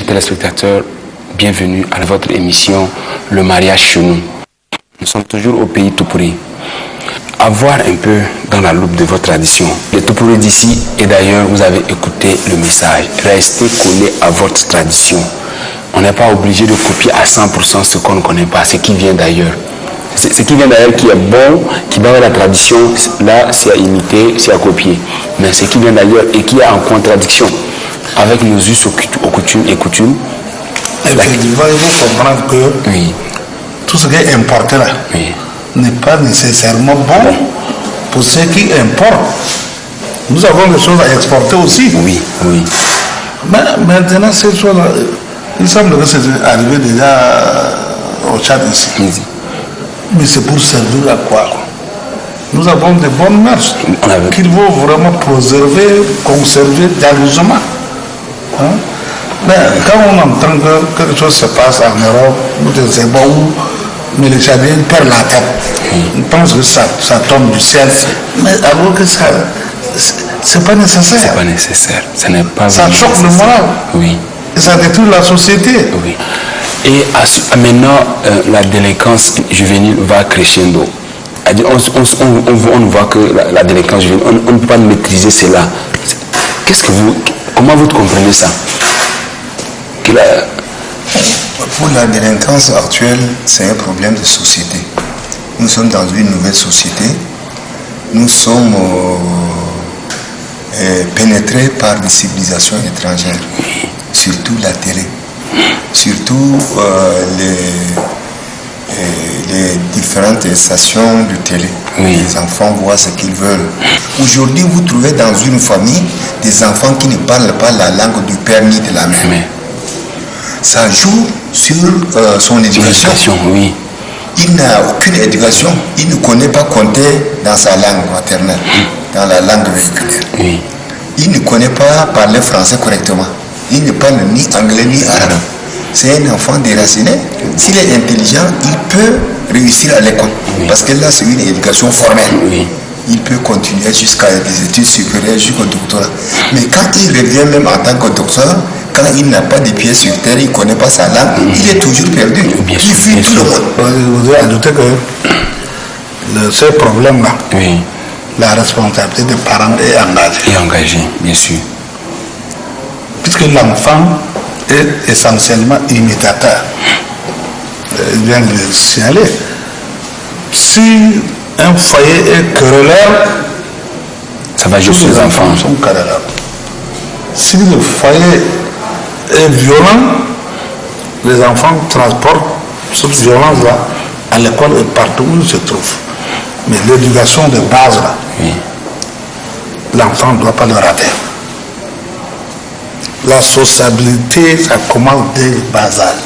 téléspectateurs, bienvenue à votre émission Le mariage chez nous. Nous sommes toujours au pays Tupuri. À voir un peu dans la loupe de votre tradition. Les Tupuri d'ici et d'ailleurs, vous avez écouté le message. Restez collés à votre tradition. On n'est pas obligé de copier à 100% ce qu'on ne connaît pas, ce qui vient d'ailleurs. Ce qui vient d'ailleurs qui est bon, qui va dans la tradition, là c'est à imiter, c'est à copier. Mais ce qui vient d'ailleurs et qui est en contradiction avec nos us et coutumes. Effectivement, il faut comprendre que oui. Tout ce qui est importé là oui. n'est pas nécessairement bon pour ceux qui importent. Nous avons des choses à exporter aussi. Oui, oui. Mais maintenant, ces choses-là, il semble que c'est arrivé déjà au Tchad ici. Oui. Mais c'est pour servir à quoi? Nous avons de bonnes mœurs qu'il faut vraiment préserver, conserver jalousement. Hein? Mais quand on entend que quelque chose se passe en Europe, c'est bon, mais les Tchadiens perdent la tête. Ils pensent que ça tombe du ciel. Mais alors que ça, c'est pas nécessaire. C'est pas nécessaire. Ça n'est pas ça choque le moral. Oui. Et ça détruit la société. Oui. Et maintenant, la délinquance juvénile va crescendo. On voit que la délinquance juvénile, on ne peut pas maîtriser cela. Comment vous comprenez ça? Pour la délinquance actuelle, c'est un problème de société. Nous sommes dans une nouvelle société. Nous sommes pénétrés par des civilisations étrangères, surtout la télé, surtout les différentes stations de télé. Oui. Les enfants voient ce qu'ils veulent. Aujourd'hui, vous trouvez dans une famille des enfants qui ne parlent pas la langue du père ni de la mère. Oui. Ça joue sur son éducation. Oui. Il n'a aucune éducation. Il ne connaît pas compter dans sa langue maternelle, dans la langue véhiculaire. Oui. Il ne connaît pas parler français correctement. Il ne parle ni anglais ni arabe. C'est un enfant déraciné. S'il est intelligent, il peut réussir à l'école. Oui. Parce que là, c'est une éducation formelle. Oui. Il peut continuer jusqu'à des études supérieures, jusqu'au doctorat. Mais quand il revient même en tant que docteur, quand il n'a pas de pieds sur terre, il ne connaît pas sa langue, il est toujours perdu. Il fuit tout le monde. Je voudrais ajouter que ce problème-là, oui. La responsabilité des parents est engagée. Et engagée, bien sûr. Puisque l'enfant est essentiellement imitateur. Il vient de le signaler. Si un foyer est querelleur, ça va juste les enfants. Sont querelleurs. Si le foyer est violent, les enfants transportent cette violence-là à l'école et partout où ils se trouvent. Mais l'éducation de base, là, oui. L'enfant ne doit pas le rater. La sociabilité, ça commence dès le bas âge.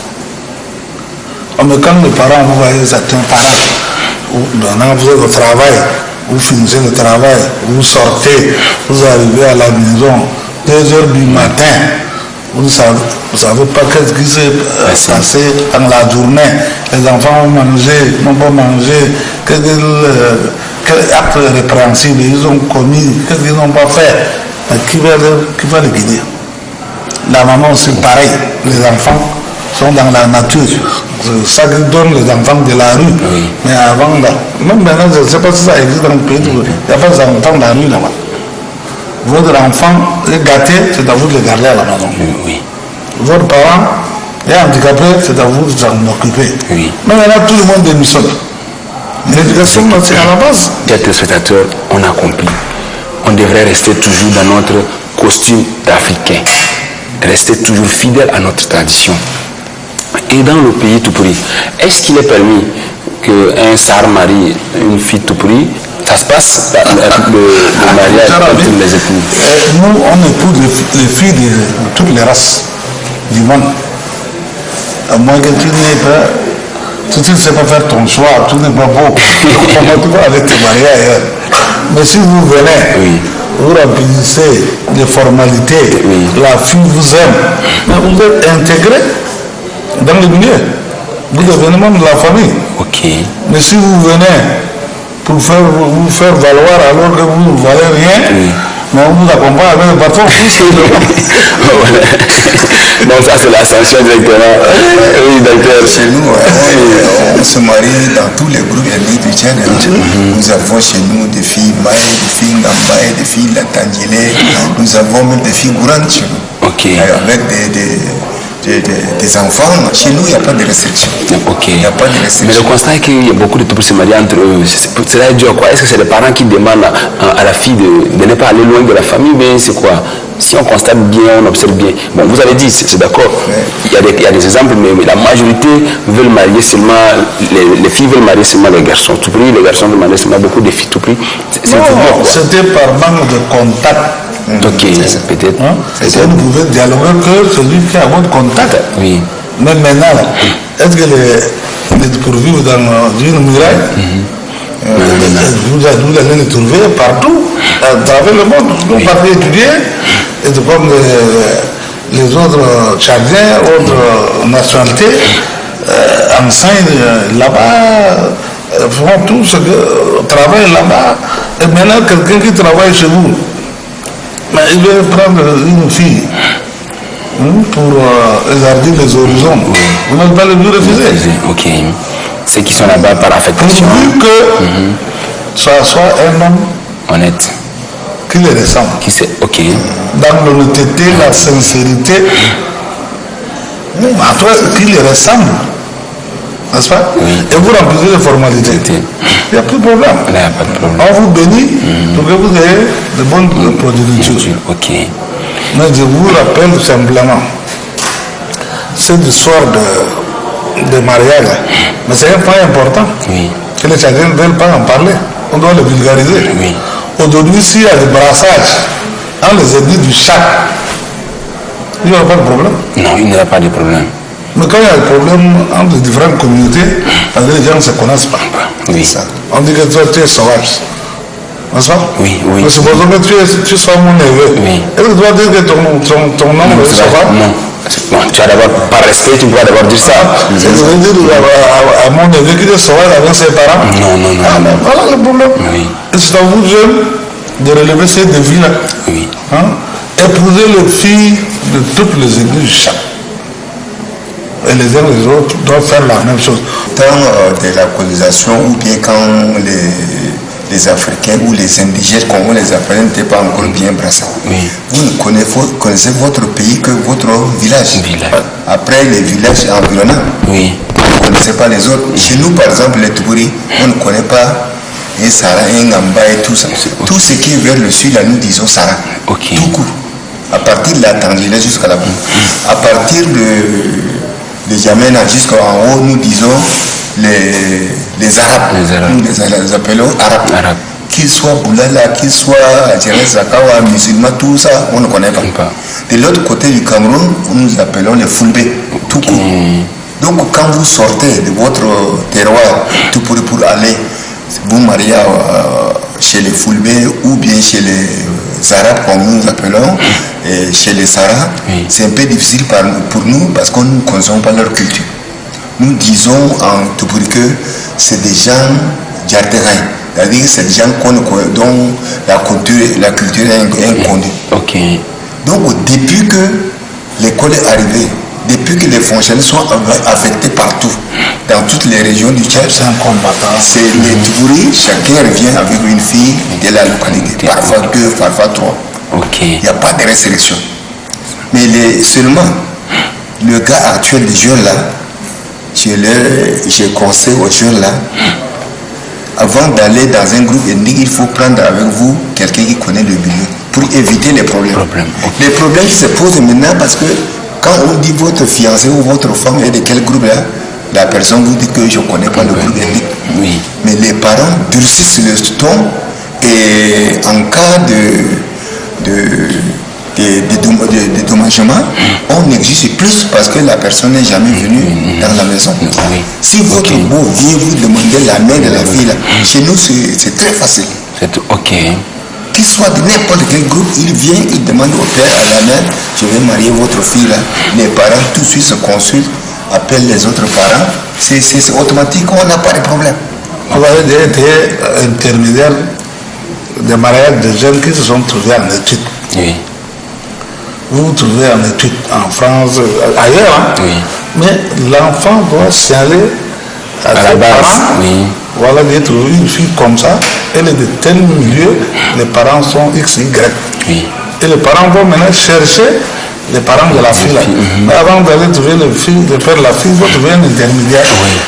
Mais quand les parents, vous voyez certains parents, maintenant vous êtes au travail, vous finissez le travail, vous sortez, vous arrivez à la maison, 2h du matin, vous ne savez pas qu'est-ce qui s'est passé dans la journée. Les enfants ont mangé, n'ont pas mangé, quel acte répréhensible ils ont commis, qu'est-ce qu'ils n'ont pas fait. Mais qui va les guider? La maman aussi pareil, les enfants sont dans la nature. Ça qui donne les enfants de la rue. Oui. Mais avant, là, même maintenant, je ne sais pas si ça existe dans le pays, il n'y a pas d'enfants dans la rue là-bas. Votre enfant est gâté, c'est à vous de le garder à la maison. Oui. Votre parent est handicapé, c'est à vous de s'en occuper. Oui. Mais maintenant, tout le monde démissionne. L'éducation, c'est à la base. Chers téléspectateurs, on accomplit. On devrait rester toujours dans notre costume africain. Rester toujours fidèle à notre tradition. Et dans le pays Tupuri, est-ce qu'il est permis qu'un Sahar marie une fille Tupuri? Ça se passe, le mariage entre les époux? Nous, on épouse les filles de toutes les races du monde. À moins que tu n'aies pas, tu ne sais pas faire ton choix, tu n'es pas beau. Comment tu vas aller te marier ailleurs? Mais si vous venez, oui. Vous remplissez les formalités, oui. La fille vous aime, mais vous êtes intégré dans le milieu. Vous devenez membre de la famille. Ok. Mais si vous venez pour vous faire valoir alors que vous ne valez rien, oui. Mais on vous accompagne avec le patron. Donc ça c'est l'ascension directement. Oui, docteur. Chez nous, on se marie dans tous les groupes ethniques du Tchad. Nous avons chez nous des filles Maï, des filles Ngambaye, des filles Latangélé. Nous avons même des filles Gourantes chez nous. Ok. Avec des enfants. Chez nous, il n'y a pas de restriction. Ok. Il n'y a pas de Mais restriction. le constat est qu'il y a beaucoup de tout pour se marier entre eux. Cela est dur quoi. Est-ce que c'est les parents qui demandent à la fille de ne pas aller loin de la famille, mais c'est quoi? Si on constate bien, on observe bien. Bon, vous avez dit, c'est d'accord. Il y a des exemples, mais la majorité veulent marier seulement, les filles veulent marier seulement les garçons tout prix, les garçons veulent marier seulement beaucoup de filles tout prix. Non, c'était par manque de contact. Ok, peut-être. Hein? Vous ne pouvez dialoguer que celui qui a votre contact. Oui. Mais maintenant, est-ce que pour vivre dans une muraille, vous allez les trouver partout, à travers le monde. Vous partez étudier, et c'est comme les autres Tchadiens, autres nationalités, enseignent là-bas, font tout ce que travaillent là-bas. Et maintenant, quelqu'un qui travaille chez vous, mais il veut prendre une fille pour élargir les horizons. Vous n'allez pas le lui refuser. Ok. Ceux qui sont là-bas par affectation. Pourvu que ça soit un homme honnête. qui les ressemble. Qui sait, ok. Dans l'honnêteté, la sincérité, à toi qui les ressemble. N'est-ce pas? Oui. Et vous remplissez les formalités. Il n'y a plus de problème. Là, il n'y a pas de problème. On vous bénit pour que vous ayez de bonnes progénitures. Ok. Mais je vous rappelle simplement, cette histoire de mariage, mais c'est un point important. Oui. Que les Tchadiens ne veulent pas en parler. On doit le vulgariser. Oui. Aujourd'hui, s'il y a des brassages dans les ethnies du Tchad, il n'y aura pas de problème. Non, il n'y aura pas de problème. Mais quand il y a des problèmes entre les différentes communautés, parce que les gens ne se connaissent pas. Oui. Ça. On dit que toi, tu es sauvage. N'est-ce pas? Oui, oui. Mais supposons que tu sois mon neveu. Oui. Est-ce que tu dois dire que ton nom est sauvage? Non. Bon, tu vas d'abord, par respect, tu dois d'abord dire ça. C'est ce que je dis à mon neveu qui est sauvage avec ses parents. Non, non, non. Ah, mais voilà le problème. Oui. Et c'est à vous, jeunes, de relever ces défis-là. Oui. Hein? Épouser les filles de toutes les églises du Tchad. Et les uns et les autres doivent faire la même chose. Tant de la colonisation ou bien quand les Africains ou les indigènes, comme on les appelle, n'étaient pas encore bien brassés. Oui. Vous ne connaissez votre pays que votre village. Après les villages environnants, Oui. vous ne connaissez pas les autres. Chez nous, par exemple, les Toubouri, on ne connaît pas un Sara, un Ngamba et tout ça. Tout ce qui est vers le sud, là, nous disons Sara. Ok. Tout court. À partir de la Tangélé jusqu'à la boue. À partir de Djamena jusqu'en haut, nous disons les Arabes. Nous les appelons Arabes. Qu'ils soient Boulala, qu'ils soient Zakawa, musulmans, tout ça, on ne connaît pas. De l'autre côté du Cameroun, nous les appelons les Fulbé, tout court. Donc quand vous sortez de votre terroir, tout pour aller vous marier chez les Fulbé ou bien chez les Arabes, comme nous appelons, et chez les Sarah, c'est un peu difficile pour nous parce qu'on ne consomme pas leur culture. Nous disons en tout pour que c'est des gens jardins, c'est-à-dire que c'est des gens dont la culture est inconnue. Ok. Donc depuis que l'école est arrivée, depuis que les fonctionnaires sont affectés partout, dans toutes les régions du Tchad, C'est un combattant. c'est les Toubouri, chacun revient avec une fille de la localité, parfois deux, parfois trois. Ok. Il n'y a pas de restriction. Mais seulement, le gars actuel des jeunes là, je conseille aux jeunes là, avant d'aller dans un groupe ethnique, il faut prendre avec vous quelqu'un qui connaît le milieu pour éviter les problèmes. Les problèmes qui se posent maintenant parce que quand on dit votre fiancé ou votre femme est de quel groupe là, la personne vous dit que je ne connais pas le groupe ethnique. Oui. Mais les parents durcissent le ton et en cas de dédommagement, on exige plus parce que la personne n'est jamais venue dans la maison. Si votre beau vient vous demander la main de la fille, là, chez nous c'est très facile. C'est tout. Ok. Qu'il soit de n'importe quel groupe, il vient, il demande au père, à la mère, je vais marier votre fille là. Les parents tout de suite se consultent, appellent les autres parents. C'est automatique, on n'a pas de problème. Vous avez été intermédiaire des mariages de jeunes qui se sont trouvés en études. Oui. Vous vous trouvez en études en France, ailleurs, hein? Oui. Mais l'enfant doit signaler à la ses base, parents, oui. voilà, j'ai trouvé une fille comme ça, elle est de tel milieu, les parents sont X, Y. Oui. Et les parents vont maintenant chercher les parents de la fille là. Mais avant d'aller trouver le père de la fille, il faut trouver un intermédiaire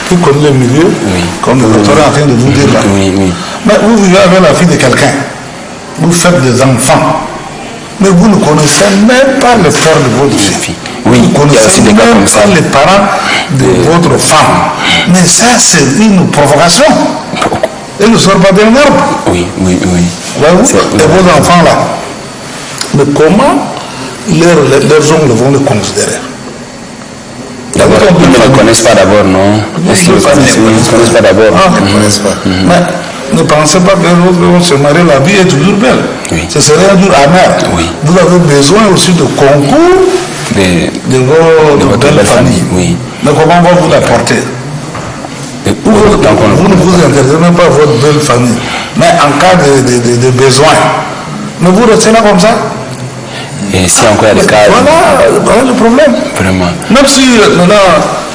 qui connaît le milieu, comme le docteur est en train de vous dire là. Mais vous vivez avec la fille de quelqu'un, vous faites des enfants, mais vous ne connaissez même pas le père de votre fille. Oui, vous ne connaissez même pas les parents de votre femme. Mais ça, c'est une provocation. Elle ne sort pas d'un arbre. Oui. Voyez-vous? Et vos enfants là. Mais comment leurs ongles vont le considérer? D'abord, ils ne le connaissent pas d'abord, non? Est-ce qu'ils ne le connaissent pas d'abord? Ils ne connaissent pas. Mais ne pensez pas que l'autre vont se marier, la vie est toujours belle. Oui. Ce serait un jour amer. Oui. Vous avez besoin aussi de concours de vos belles familles. Oui. Mais comment va vous l'apporter? Vous ne vous intéressez même pas à votre belle famille. Mais en cas de besoin, mais vous restez là comme ça. Et si encore il y a des cas. Voilà le problème. Vraiment. Même si maintenant,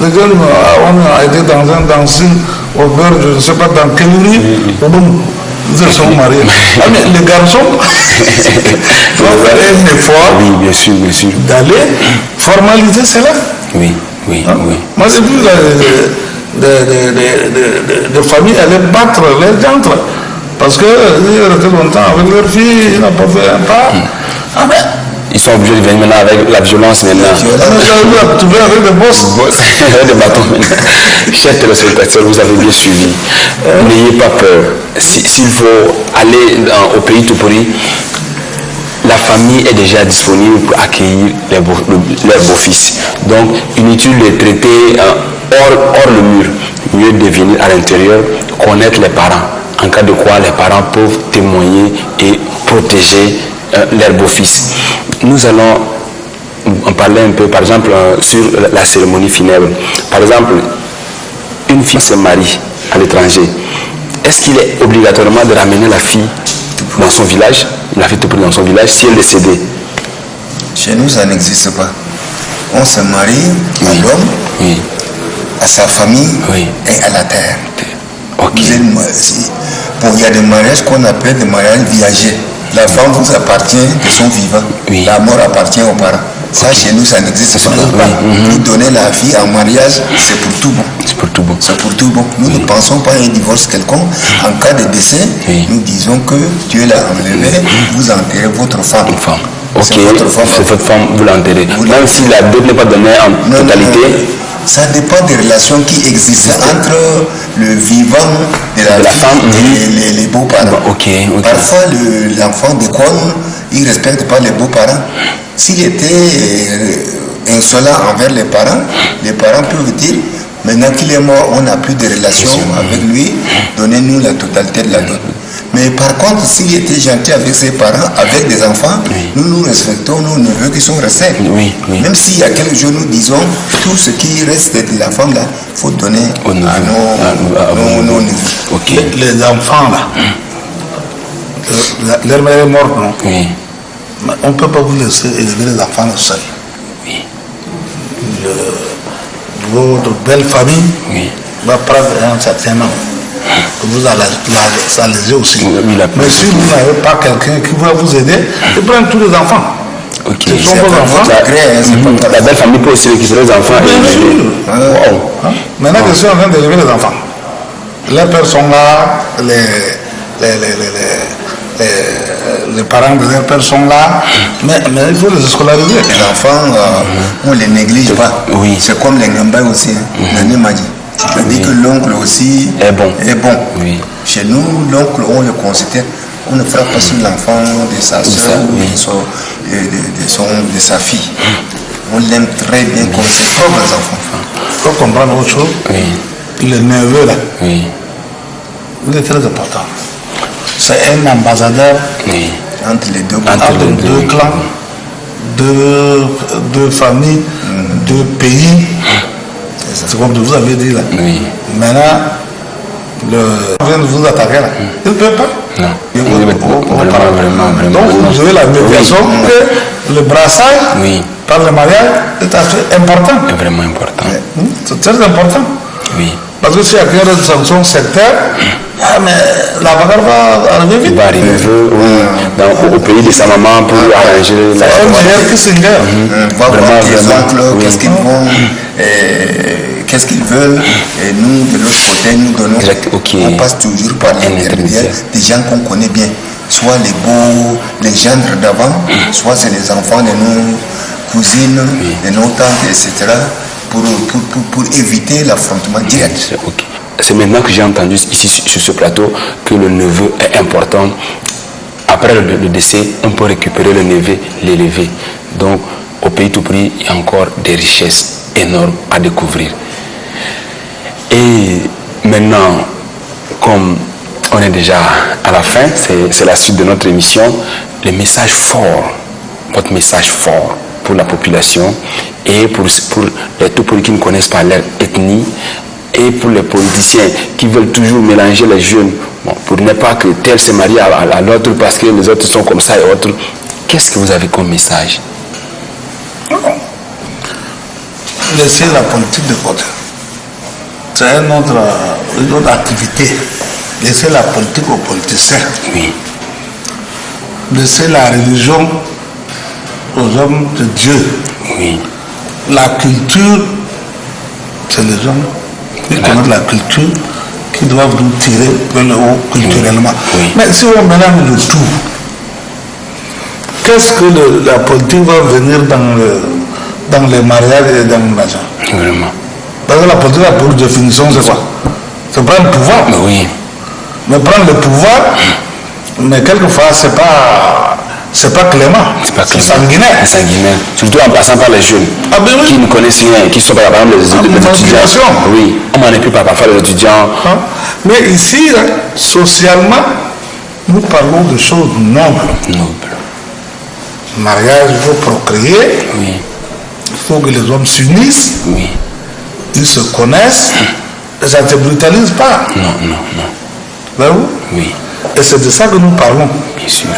les gars, on a été dans un dancing au beurre, je ne sais pas dans quelle rue, ils sont mariés. Mais les garçons doivent faire un effort. Oui, bien sûr. D'aller formaliser cela. Oui. Moi, j'ai vu des familles aller battre les jantres. Parce qu'ils restaient longtemps avec leur fille, ils n'ont pas fait un pas. Ils sont obligés de venir maintenant avec la violence maintenant. Avec des bosses. Avec des bâtons maintenant. Chers téléspectateurs, vous avez bien suivi. N'ayez pas peur. S'il faut aller au pays Tupuri, la famille est déjà disponible pour accueillir leurs beaux-fils. Donc, inutile de traiter hors le mur. Mieux de venir à l'intérieur, connaître les parents. En cas de quoi, les parents peuvent témoigner et protéger leurs beaux-fils. Nous allons en parler un peu, par exemple, sur la cérémonie funèbre. Par exemple, une fille se marie à l'étranger. Est-ce qu'il est obligatoirement de ramener la fille dans son village, la fille dans son village, si elle est décédée? Chez nous, ça n'existe pas. On se marie à l'homme, à sa famille et à la terre. Okay. Bon, il y a des mariages qu'on appelle des mariages viagers. La femme vous appartient de son vivant. La mort appartient aux parents. Ça, chez nous, ça n'existe pas. Vous donnez la vie en mariage, c'est pour tout bon. C'est pour tout bon. C'est pour tout bon. Nous ne pensons pas à un divorce quelconque. En cas de décès, nous disons que Dieu l'a enlevé, vous enterrez votre femme. Ok, c'est votre femme, vous l'enterrez. Même si la dot n'est pas donnée en totalité. Ça dépend des relations qui existent entre le vivant de la femme et les beaux-parents. Parfois, l'enfant déconne, il ne respecte pas les beaux-parents. S'il était insolent envers les parents peuvent dire, maintenant qu'il est mort, on n'a plus de relation avec lui, donnez-nous la totalité de la dot. Mais par contre, s'il était gentil avec ses parents, avec des enfants, nous respectons nos neveux qui sont restés. Même s'il y a quelques jours, nous disons, tout ce qui reste de la femme là, il faut donner à nos neveux. Les enfants là, leur mère est morte, non? Mais on ne peut pas vous laisser élever les enfants seuls. Votre belle famille va prendre un certain nombre. Vous allez aussi. Mais si vous n'avez pas quelqu'un qui va vous aider, ils prennent tous les enfants. Ce sont vos enfants. La belle famille peut aussi récupérer les enfants. Maintenant, je suis en train d'élever les enfants. Les pères sont là, les parents de leurs pères sont là, mais il faut les scolariser. Les enfants, on ne les néglige pas. C'est comme les Ngambais aussi, c'est-à-dire que l'oncle aussi est bon. Chez nous, l'oncle, on le considère, on ne frappe pas sur l'enfant de sa soeur ou de sa fille. On l'aime très bien comme ses propres enfants. Il faut comprendre autre chose. Le neveu là, il est très important. C'est un ambassadeur entre les deux clans, deux familles, deux pays. C'est comme vous avez dit là. Maintenant, vient de vous attaquer là. Il ne peut pas. Non. Vraiment. Donc vous avez la médiation que le brassage par le mariage est assez important. C'est vraiment important. C'est très important. Oui. Parce que s'il y a une sanction sectaire, mais la bagarre va arriver vite. Il va arriver au pays de sa maman pour arranger la situation. Voir tes oncles, qu'est-ce qu'ils vont, qu'est-ce qu'ils veulent. Et nous, de l'autre côté, nous donnons. On passe toujours par l'intermédiaire des gens qu'on connaît bien. Soit les beaux, les gendres d'avant, soit c'est les enfants de nos cousines, de nos tantes, etc. Pour éviter l'affrontement direct. Okay. C'est maintenant que j'ai entendu ici sur ce plateau que le neveu est important. Après le décès, on peut récupérer le neveu, l'élever. Donc, au pays tout prix, il y a encore des richesses énormes à découvrir. Et maintenant, comme on est déjà à la fin, c'est la suite de notre émission, le message fort, votre message fort pour la population et pour les Tupuri qui ne connaissent pas leur ethnie et pour les politiciens qui veulent toujours mélanger les jeunes pour ne pas que tel se marie à l'autre parce que les autres sont comme ça et autres. Qu'est-ce que vous avez comme message? Laissez la politique de côté. C'est une autre activité. Laissez la politique aux politiciens. Oui. Laissez la religion aux hommes de Dieu. Oui. La culture, c'est les hommes qui connaissent la culture qui doivent nous tirer vers le haut culturellement. Oui. Mais si on mélange le tout, qu'est-ce que la politique va venir dans les mariages et dans l'argent? Vraiment. Parce que la politique, pour définition, c'est quoi? C'est prendre le pouvoir. Oui. Mais prendre le pouvoir, mais quelquefois, c'est pas clément. C'est sanguinaire. C'est sanguinaire. Surtout en passant par les jeunes qui ne connaissent rien, qui sont par exemple les étudiants. Oui, on manipule parfois les étudiants. Mais ici, socialement, nous parlons de choses nobles. Mariage, il faut procréer. Oui. Il faut que les hommes s'unissent. Oui. Ils se connaissent. Et ça ne te brutalise pas. Non. Voyez-vous? Oui. Et c'est de ça que nous parlons. Bien sûr.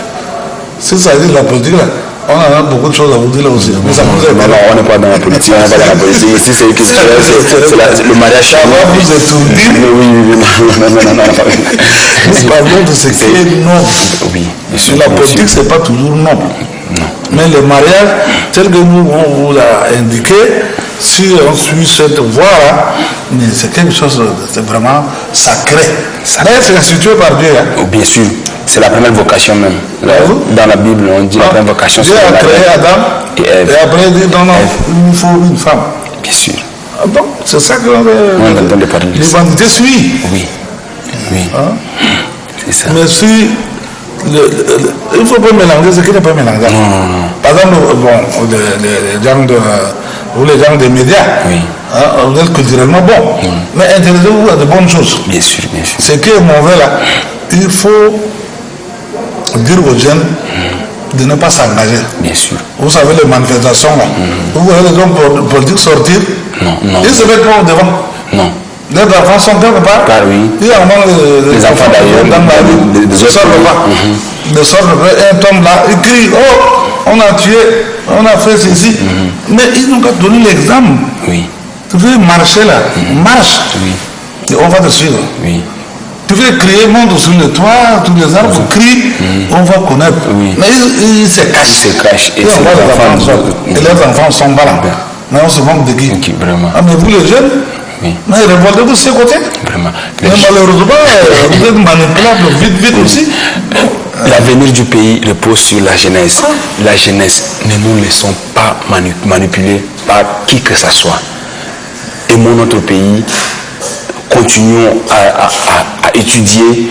Si ça dit la politique, là, on a beaucoup de choses à vous dire là aussi. Mais ça non, on n'est pas dans la politique, on n'est pas dans la politique. Ici, c'est le mariage. Ça va vous étourdir. Oui. Non. Nous parlons de ce qui est noble. Oui. Et la politique, ce n'est pas toujours noble. Non. Mais le mariage, tel que nous, on vous l'a indiqué, si on suit cette voie-là, mais c'est quelque chose, c'est vraiment sacré. D'ailleurs, c'est institué par Dieu. Oh, bien sûr, c'est la première vocation même. Dans la Bible, on dit la première vocation. Dieu a créé Adam et Ève. Et après, il dit non, il nous faut une femme. Bien sûr. Donc, c'est ça que l'humanité suit. Oui. C'est ça. Mais si il ne faut pas mélanger ce qui n'est pas mélangeable. Non. Par exemple, les gens des médias, vous êtes culturellement bon, mais intéressez-vous à de bonnes choses. Bien sûr. Ce qui est mauvais là, il faut dire aux jeunes de ne pas s'engager. Bien sûr. Vous savez les manifestations là, vous voyez les hommes politiques sortir, non. Ils se mettent pas devant. Non. Les enfants sont quelque part. Oui. Il y a les enfants d'ailleurs dans la rue, ne sortent pas. Ne sortent pas. Un tombe là, il crie, oh, on a tué, on a fait ceci. Mais ils n'ont qu'à donner l'exemple. Oui. Tu veux marcher là, marche. Oui. Et on va te suivre. Oui. Tu veux crier, monte sur le toit, tous les arbres crient, on va connaître. Oui. Mais ils se cachent. Et les enfants sont pas là. Mais on se manque de qui? Vraiment. Mais vous les jeunes, mais révoltez-vous de ce côté. Vraiment. Mais malheureusement, vous êtes manipulable vite aussi. L'avenir du pays repose sur la jeunesse. La jeunesse, ne nous laissons pas manipuler par qui que ce soit. Aimons notre pays, continuons à étudier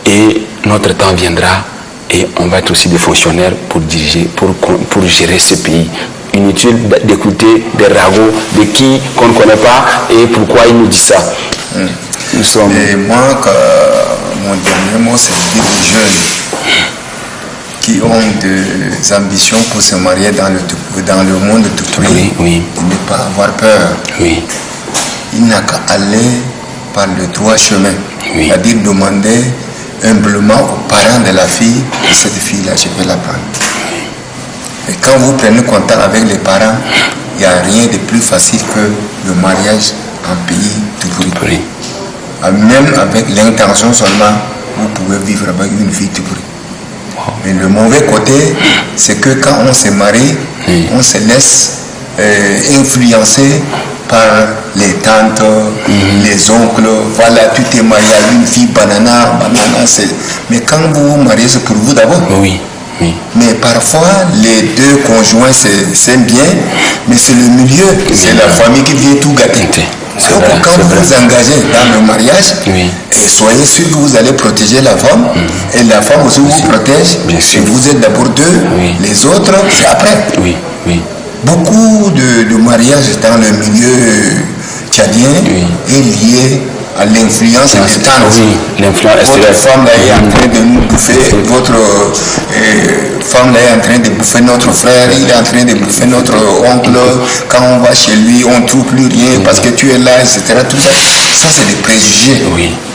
et notre temps viendra et on va être aussi des fonctionnaires pour diriger, pour gérer ce pays. Inutile d'écouter des ragots de qui qu'on ne connaît pas et pourquoi ils nous disent ça. Nous sommes... Et moi, mon dernier mot, c'est de dire aux jeunes qui ont des ambitions pour se marier dans le monde tout prix, de ne pas avoir peur. Oui. Il n'a qu'à aller par le droit chemin. C'est-à-dire demander humblement aux parents de la fille, de cette fille-là, je vais la prendre. Et quand vous prenez contact avec les parents, il n'y a rien de plus facile que le mariage en pays tout pourri. Même avec l'intention seulement, vous pouvez vivre avec une fille tout pourri. Mais le mauvais côté, c'est que quand on se marie, on se laisse influencer par les tantes, les oncles. Voilà, tu t'es marié à une fille, banana, mais quand vous vous mariez, c'est pour vous d'abord. Oui. Mais parfois, les deux conjoints s'aiment bien, mais c'est le milieu, c'est la famille qui vient tout gâter. Donc, quand vous vous engagez dans le mariage, et soyez sûr que vous allez protéger la femme, et la femme aussi vous protège. Et vous êtes d'abord deux, les autres, c'est après. Beaucoup de mariages dans le milieu tchadien est lié à l'influence des tantes. Votre femme là est en train de nous bouffer, votre femme là est en train de bouffer notre frère, il est en train de bouffer notre oncle. Quand on va chez lui, on ne trouve plus rien parce que tu es là, etc. Tout ça, c'est des préjugés.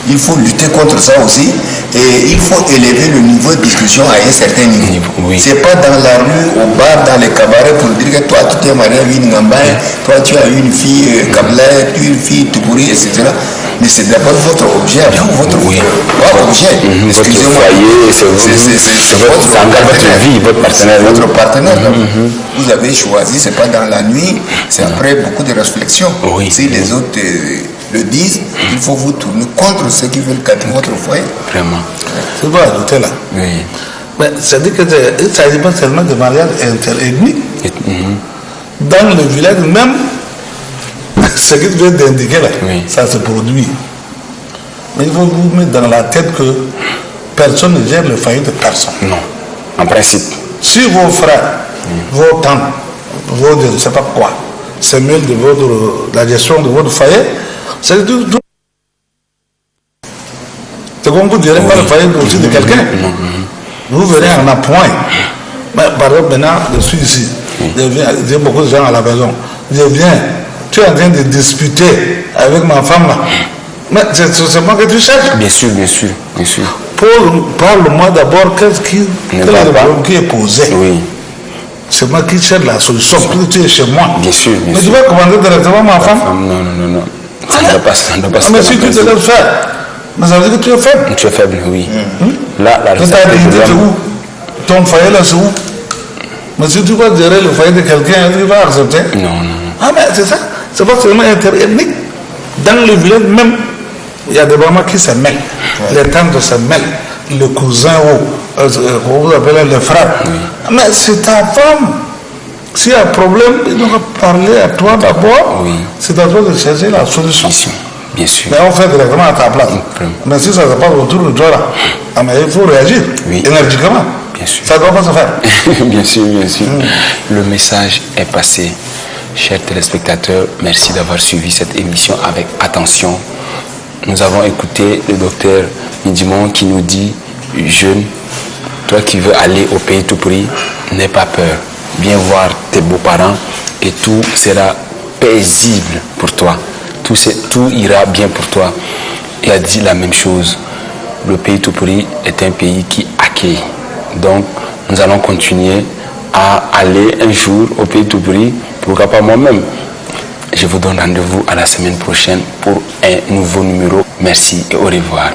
Il faut lutter contre ça aussi et il faut élever le niveau de discussion à un certain niveau. C'est pas dans la rue, au bar, dans les cabarets pour dire que toi tu t'es marié à une Ngambay, toi tu as une fille Kablaï, tu es une fille Toukouri, etc. Mais c'est d'abord votre objet, votre objet. Excusez-moi. C'est votre vie, votre partenaire. Votre partenaire. Vous avez choisi, c'est pas dans la nuit, c'est après beaucoup de réflexion. Si les autres le disent, il faut vous tourner contre ceux qui veulent gâter votre foyer. Vraiment. C'est pas ajouter là. Mais c'est-à-dire que il ne s'agit pas seulement de mariage interethnique. Dans le village même, ce que tu viens d'indiquer là, ça se produit. Mais il faut vous mettre dans la tête que personne ne gère le foyer de personne. Non, en principe. Si vos frères, vos tantes, vos je ne sais pas quoi, se mêlent de la gestion de votre foyer, c'est tout. C'est comme vous ne direz pas le foyer aussi de quelqu'un. Vous venez en appoint. Mais par exemple, maintenant, je suis ici. J'ai beaucoup de gens à la maison. Je viens. Tu es en train de discuter avec ma femme là. Mais c'est moi que tu cherches. Bien sûr. Parle-moi d'abord quel est le problème qui est posé. C'est moi qui cherche la solution. Tu es chez moi. Bien sûr. Mais tu vas commander directement ma femme. Non. Ça ne doit pas se mais si tu te laisses faire, mais ça veut dire que tu es faible. Tu es faible, oui. Là, la ta dignité, c'est où? Ton foyer là, c'est où? Mais si tu vas gérer le foyer de quelqu'un, tu vas accepter. Non. Ah, mais c'est ça. C'est pas seulement interethnique. Dans le village même, il y a des mamans qui se mêlent. Les tantes se mêlent. Le cousin ou vous appelez le frère. Mais c'est ta femme. S'il y a un problème, il doit parler à toi d'abord. C'est à toi de chercher la solution. Bien sûr. Mais on fait directement à ta place. Mais si ça se passe autour de toi là, mais il faut réagir énergiquement. Bien sûr. Ça ne doit pas se faire. Bien sûr. Le message est passé. Chers téléspectateurs, merci d'avoir suivi cette émission avec attention. Nous avons écouté le docteur Midimon qui nous dit, jeune, toi qui veux aller au pays tout pourri, n'aie pas peur. Viens voir tes beaux-parents et tout sera paisible pour toi. Tout ira bien pour toi. Il a dit la même chose. Le pays tout pourri est un pays qui accueille. Donc, nous allons continuer à aller un jour au pays tout pourri. Pourquoi pas moi-même? Je vous donne rendez-vous à la semaine prochaine pour un nouveau numéro. Merci et au revoir.